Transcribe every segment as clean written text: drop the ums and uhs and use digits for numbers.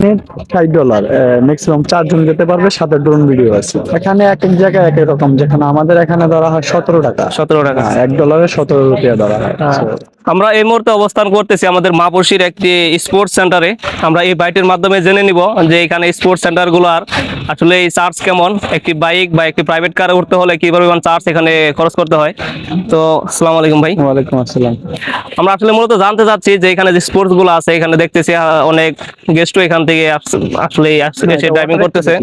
$60 maximum 4 জন যেতে পারবে, সাথে ড্রোন ভিডিও আছে। এখানে এক এক জায়গায় এক এক রকম, যেখানে আমাদের এখানে ধরা হয় 17 টাকা। 17 টাকা। $1 17 রুপিয়া ধরা হয়। আমরা এই মুহূর্তে অবস্থান করতেছি আমাদের মাপুরশির একটি স্পোর্টস সেন্টারে। আমরা এই বাইটের মাধ্যমে জেনে নিব যে এখানে স্পোর্টস সেন্টারগুলোর আসলে এই চার্জ কেমন, একটি বাইক বা একটি প্রাইভেট কারে উঠতে হলে কি পরিমাণ চার্জ এখানে খরচ করতে হয়। তো আসসালামু আলাইকুম ভাই। ওয়ালাইকুম আসসালাম। আমরা আসলে মূলত জানতে চাচ্ছি যে এখানে যে স্পোর্টস গুলো আছে, এখানে দেখতেছি অনেক গেস্টও এখান থেকে আসলে এসে ড্রাইভিং করতেছে,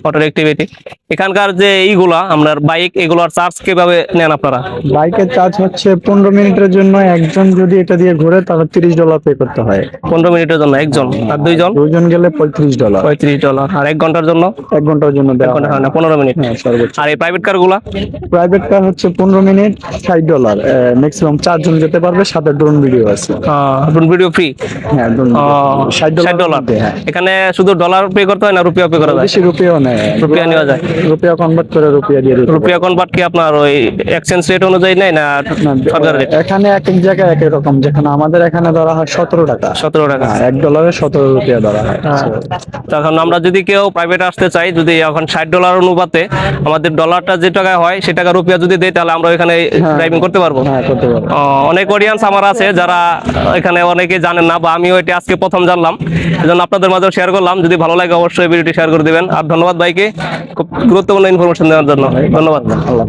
অটো অ্যাক্টিভিটি। এখানকার যে এইগুলা আপনার বাইক, এগুলোর চার্জ কিভাবে নেন আপনারা? বাইকের চার্জ হচ্ছে 15 মিনিটের জন্য, একজন যদি এটা দিয়ে ঘোরে তাহলে $30 পে করতে হয়। 15 মিনিটের জন্য একজন, আর দুইজন গেলে $35। $35। আর 1 ঘন্টার জন্য? 1 ঘন্টার জন্য দেওয়া হয় না, 15 মিনিট। সর্বোচ্চ। আর এই প্রাইভেট কার গুলা? প্রাইভেট কার হচ্ছে 15 মিনিট, $60। ম্যাক্সিমাম 4 জন যেতে পারবে, সাথে ড্রোন ভিডিও আছে। Drone video free? হ্যাঁ, $60। হ্যাঁ, এখানে শুধু ডলার পে করতে হয় না রুপিয়া পে করা যায়? বেশি রুপিয়াও নেয়, রুপিয়া নেওয়া যায়। রুপিয়া কনভার্ট করে রুপিয়া দিয়ে দিতে রুপিয়া কনভার্ট কি আপনার ওই এক্সচেঞ্জ রেট অনুযায়ী নেয় না সরকার রেট? এখানে এক এক জায়গায় এক এক রকম, যেখানে আমাদের এখানে ধরা হয় 17 টাকা। 17 টাকা। $1 17 রুপিয়া ধরা হয়। তখন আমরা যদি কেউ প্রাইভেট আসতে চাই, যদি এখন $60 অনুপাতে আমাদের ডলারটা যে টাকা হয় সে টাকা রুপিয়া যদি দেয়, তাহলে আমরা এখানে ড্রাইভিং করতে পারবো? হ্যাঁ, করতে পারবো। অনেক অডিয়েন্স আমার আছে যারা এখানে অনেকে জানেন না, বা আমিও এটা আজকে প্রথম জানলাম, এজন্য আপনাদের মাঝে শেয়ার করলাম। যদি ভালো লাগে অবশ্যই ভিডিওটি শেয়ার করে দিবেন। আর ধন্যবাদ ভাইকে খুব গুরুত্বপূর্ণ ইনফরমেশন দেওয়ার জন্য। ধন্যবাদ। আল্লাহ।